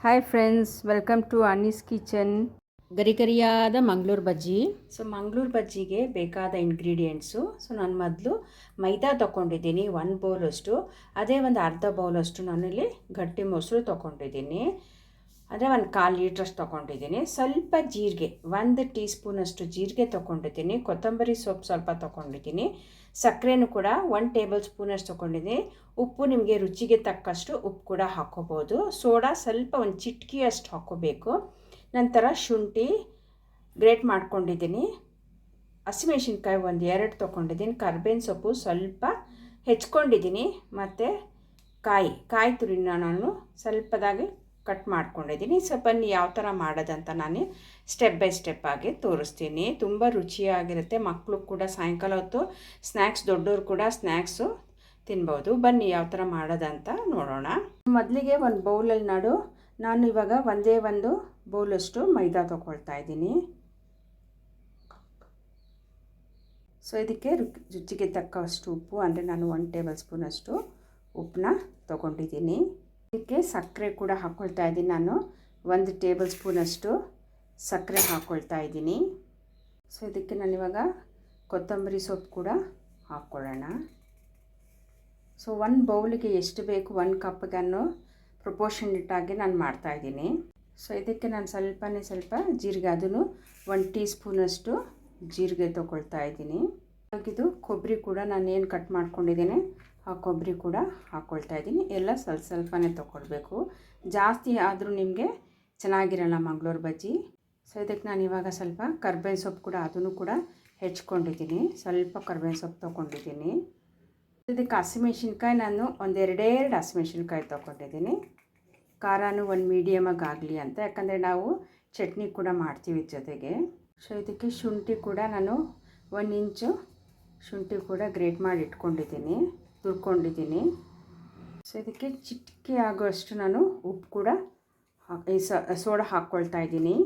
Hi friends, welcome to Annie's kitchen. ಗರಿಗರಿಯಾದ Mangaluru bajji. So Mangaluru ಬಜ್ಜಿಗೆ ಬೇಕಾದ ಇಂಗ್ರೀಡಿಯೆಂಟ್ಸು. ಸೊ ನಾನು ಮೊದಲು ಮೈದಾ ತೊಗೊಂಡಿದ್ದೀನಿ 1 ಬೌಲಷ್ಟು. ಅದೇ ಒಂದು ಅರ್ಧ ಬೌಲಷ್ಟು ನಾನಿಲ್ಲಿ ಗಟ್ಟಿ ಮೊಸರು ತೊಗೊಂಡಿದ್ದೀನಿ. ಅಂದರೆ 1/4 ಲೀಟ್ರಷ್ಟು ತೊಗೊಂಡಿದ್ದೀನಿ. ಸ್ವಲ್ಪ ಜೀರಿಗೆ, 1 ಟೀ ಸ್ಪೂನಷ್ಟು ಜೀರಿಗೆ ತೊಗೊಂಡಿದ್ದೀನಿ. ಕೊತ್ತಂಬರಿ ಸೊಪ್ಪು ಸ್ವಲ್ಪ ತೊಗೊಂಡಿದ್ದೀನಿ. ಸಕ್ಕರೆನೂ ಕೂಡ 1 ಟೇಬಲ್ ಸ್ಪೂನಷ್ಟು ತೊಗೊಂಡಿದ್ದೀನಿ. ಉಪ್ಪು ನಿಮಗೆ ರುಚಿಗೆ ತಕ್ಕಷ್ಟು ಉಪ್ಪು ಕೂಡ ಹಾಕ್ಕೋಬೋದು. ಸೋಡಾ ಸ್ವಲ್ಪ ಒಂದು ಚಿಟಿಕೆಯಷ್ಟು ಹಾಕ್ಕೋಬೇಕು. ನಂತರ ಶುಂಠಿ ಗ್ರೇಟ್ ಮಾಡ್ಕೊಂಡಿದ್ದೀನಿ. ಹಸಿಮೆಣಸಿನ್ಕಾಯಿ 2 ತೊಗೊಂಡಿದ್ದೀನಿ. ಕರ್ಬೇವಿನ ಸೊಪ್ಪು ಸ್ವಲ್ಪ ಹೆಚ್ಕೊಂಡಿದ್ದೀನಿ. ಮತ್ತು ಕಾಯಿ ತುರಿನ ನಾನು ಸ್ವಲ್ಪದಾಗಿ ಕಟ್ ಮಾಡ್ಕೊಂಡಿದ್ದೀನಿ. ಸೊ ಬನ್ನಿ ಯಾವ ಥರ ಮಾಡೋದಂತ ನಾನು ಸ್ಟೆಪ್ ಬೈ ಸ್ಟೆಪ್ ಆಗಿ ತೋರಿಸ್ತೀನಿ. ತುಂಬ ರುಚಿಯಾಗಿರುತ್ತೆ. ಮಕ್ಕಳು ಕೂಡ ಸಾಯಂಕಾಲ ಹೊತ್ತು ಸ್ನ್ಯಾಕ್ಸ್, ದೊಡ್ಡವರು ಕೂಡ ಸ್ನ್ಯಾಕ್ಸು ತಿನ್ಬೋದು. ಬನ್ನಿ ಯಾವ ಥರ ಮಾಡೋದಂತ ನೋಡೋಣ. ಮೊದಲಿಗೆ ಒಂದು ಬೌಲಲ್ಲಿ ನಾನು ಇವಾಗ ಒಂದೇ ಒಂದು ಬೌಲಷ್ಟು ಮೈದಾ ತೊಗೊಳ್ತಾ ಇದ್ದೀನಿ. ಸೊ ಇದಕ್ಕೆ ರುಚಿಗೆ ತಕ್ಕಷ್ಟು ಉಪ್ಪು, ಅಂದರೆ ನಾನು 1 ಟೇಬಲ್ ಸ್ಪೂನಷ್ಟು ಉಪ್ಪನ್ನ ತೊಗೊಂಡಿದ್ದೀನಿ. ಇದಕ್ಕೆ ಸಕ್ಕರೆ ಕೂಡ ಹಾಕ್ಕೊಳ್ತಾ ಇದ್ದೀನಿ. ನಾನು 1 ಟೇಬಲ್ ಸ್ಪೂನಷ್ಟು ಸಕ್ಕರೆ ಹಾಕ್ಕೊಳ್ತಾ ಇದ್ದೀನಿ. ಸೊ ಇದಕ್ಕೆ ನಾನಿವಾಗ ಕೊತ್ತಂಬರಿ ಸೊಪ್ಪು ಕೂಡ ಹಾಕ್ಕೊಳ್ಳೋಣ. ಸೊ 1 ಬೌಲಿಗೆ ಎಷ್ಟು ಬೇಕು 1 ಕಪ್ಗೆ ಅನ್ನೋ ಪ್ರಪೋರ್ಷನೇಟಾಗಿ ನಾನು ಮಾಡ್ತಾಯಿದ್ದೀನಿ. ಸೊ ಇದಕ್ಕೆ ನಾನು ಸ್ವಲ್ಪ ಜೀರಿಗೆ, ಅದನ್ನು 1 ಟೀ ಸ್ಪೂನಷ್ಟು ಜೀರಿಗೆ ತೊಗೊಳ್ತಾ ಇದ್ದೀನಿ. ಇದು ಕೊಬ್ಬರಿ ಕೂಡ ನಾನು ಏನು ಕಟ್ ಮಾಡ್ಕೊಂಡಿದ್ದೀನಿ ಆ ಕೊಬ್ಬರಿ ಕೂಡ ಹಾಕ್ಕೊಳ್ತಾ ಇದ್ದೀನಿ. ಎಲ್ಲ ಸ್ವಲ್ಪನೇ ತೊಗೊಳ್ಬೇಕು, ಜಾಸ್ತಿ ಆದರೂ ನಿಮಗೆ ಚೆನ್ನಾಗಿರಲ್ಲ ಮಂಗಳೂರು ಬಜ್ಜಿ. ಸೊ ಇದಕ್ಕೆ ನಾನು ಇವಾಗ ಸ್ವಲ್ಪ ಕರ್ಬೇವಿನ ಸೊಪ್ಪು ಕೂಡ ಅದನ್ನು ಕೂಡ ಹೆಚ್ಕೊಂಡಿದ್ದೀನಿ. ಸ್ವಲ್ಪ ಕರ್ಬೇವಿನ ಸೊಪ್ಪು ತೊಗೊಂಡಿದ್ದೀನಿ. ಇದಕ್ಕೆ ಹಸಿಮೆಣ್ಸಿನ್ಕಾಯಿ ನಾನು 2 ಹಸಿಮೆಣ್ಸಿನ್ಕಾಯಿ ತೊಗೊಂಡಿದ್ದೀನಿ. ಖಾರನೂ 1 ಮೀಡಿಯಮಾಗಿ ಆಗಲಿ ಅಂತ, ಯಾಕಂದರೆ ನಾವು ಚಟ್ನಿ ಕೂಡ ಮಾಡ್ತೀವಿ ಜೊತೆಗೆ. ಸೊ ಇದಕ್ಕೆ ಶುಂಠಿ ಕೂಡ ನಾನು 1 ಇಂಚು ಶುಂಠಿ ಕೂಡ ಗ್ರೇಟ್ ಮಾಡಿ ಇಟ್ಕೊಂಡಿದ್ದೀನಿ, ತುರ್ಕೊಂಡಿದ್ದೀನಿ. ಸೊ ಇದಕ್ಕೆ ಚಿಟಿಕೆ ಆಗೋಷ್ಟು ನಾನು ಉಪ್ಪು ಕೂಡ ಸೋಡಾ ಹಾಕ್ಕೊಳ್ತಾ ಇದ್ದೀನಿ.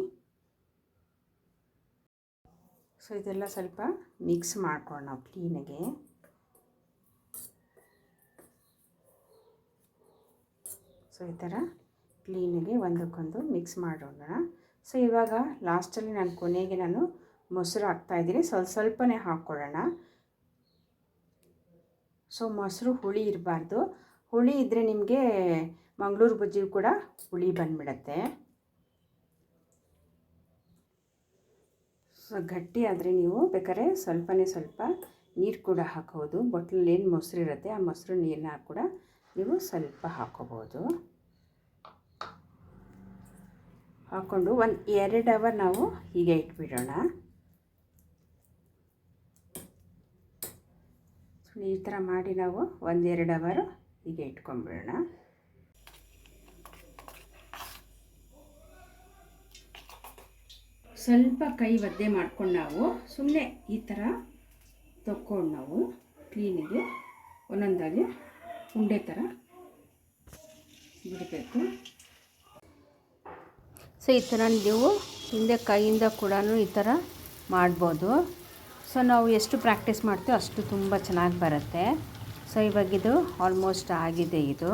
ಸೊ ಇದೆಲ್ಲ ಸ್ವಲ್ಪ ಮಿಕ್ಸ್ ಮಾಡ್ಕೊಂಡು ನಾವು ಕ್ಲೀನಾಗೆ. ಸೊ ಈ ಥರ ಕ್ಲೀನಾಗಿ ಒಂದಕ್ಕೊಂದು ಮಿಕ್ಸ್ ಮಾಡೋಣ. ಸೊ ಇವಾಗ ಲಾಸ್ಟಲ್ಲಿ ಕೊನೆಗೆ ನಾನು ಮೊಸರು ಹಾಕ್ತಾಯಿದ್ದೀನಿ. ಸ್ವಲ್ಪನೇ ಹಾಕ್ಕೊಳ್ಳೋಣ. ಸೊ ಮೊಸರು ಹುಳಿ ಇರಬಾರ್ದು. ಹುಳಿ ಇದ್ದರೆ ನಿಮಗೆ ಮಂಗಳೂರು ಬಜ್ಜಿ ಕೂಡ ಹುಳಿ ಬಂದುಬಿಡತ್ತೆ. ಸೊ ಗಟ್ಟಿ ಆದರೆ ನೀವು ಬೇಕಾದ್ರೆ ಸ್ವಲ್ಪ ನೀರು ಕೂಡ ಹಾಕೋಬೋದು. ಬಟ್ಲಲ್ಲಿ ಏನು ಮೊಸರು ಇರುತ್ತೆ ಆ ಮೊಸರು ನೀರನ್ನ ಕೂಡ ನೀವು ಸ್ವಲ್ಪ ಹಾಕೋಬೋದು. ಹಾಕ್ಕೊಂಡು 2 ಅವರ್ ನಾವು ಹೀಗೆ ಇಟ್ಬಿಡೋಣ. ಈ ಥರ ಮಾಡಿ ನಾವು 1-2 ಅವರ್ ಹೀಗೆ ಇಟ್ಕೊಂಡ್ಬಿಡೋಣ. ಸ್ವಲ್ಪ ಕೈ ಒದ್ದೆ ಮಾಡ್ಕೊಂಡು ನಾವು ಸುಮ್ಮನೆ ಈ ಥರ ತೊಗೊಂಡು ನಾವು ಕ್ಲೀನಿಗೆ ಒಂದೊಂದಾಗಿ ಉಂಡೆ ಥರ ಬಿಡಬೇಕು. ಸೊ ಈ ಥರ ನೀವು ಹಿಂದೆ ಕೈಯಿಂದ ಕೂಡ ಈ ಥರ ಮಾಡ್ಬೋದು. ಸೊ ನಾವು ಎಷ್ಟು ಪ್ರಾಕ್ಟೀಸ್ ಮಾಡ್ತೀವೋ ಅಷ್ಟು ತುಂಬ ಚೆನ್ನಾಗಿ ಬರುತ್ತೆ. ಸೊ ಇವಾಗಿದು ಆಲ್ಮೋಸ್ಟ್ ಆಗಿದೆ ಇದು.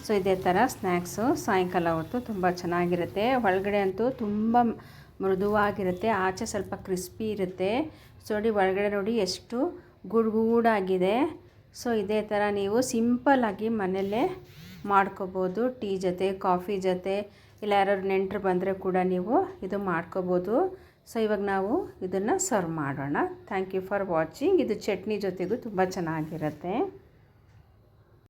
ಸೊ ಇದೇ ಥರ ಸ್ನ್ಯಾಕ್ಸು ಸಾಯಂಕಾಲ ಹೊತ್ತು ತುಂಬ ಚೆನ್ನಾಗಿರುತ್ತೆ. ಒಳಗಡೆ ಅಂತೂ ತುಂಬ ಮೃದುವಾಗಿರುತ್ತೆ, ಆಚೆ ಸ್ವಲ್ಪ ಕ್ರಿಸ್ಪಿ ಇರುತ್ತೆ. ಸೊ ನೋಡಿ ಒಳಗಡೆ ನೋಡಿ ಎಷ್ಟು ಗೂಡಾಗಿದೆ. ಸೊ ಇದೇ ಥರ ನೀವು ಸಿಂಪಲ್ಲಾಗಿ ಮನೆಯಲ್ಲೇ ಮಾಡ್ಕೋಬೋದು. ಟೀ ಜೊತೆ, ಕಾಫಿ ಜೊತೆ, ಇಲ್ಲ ಯಾರು ನೆಂಟರು ಬಂದರೆ ಕೂಡ ನೀವು ಇದು ಮಾಡ್ಕೋಬೋದು. ಸೊ ಇವಾಗ ನಾವು ಇದನ್ನು ಸರ್ವ್ ಮಾಡೋಣ. Thank you for watching. ಇದು ಚಟ್ನಿ ಜೊತೆಗೂ ತುಂಬ ಚೆನ್ನಾಗಿರುತ್ತೆ.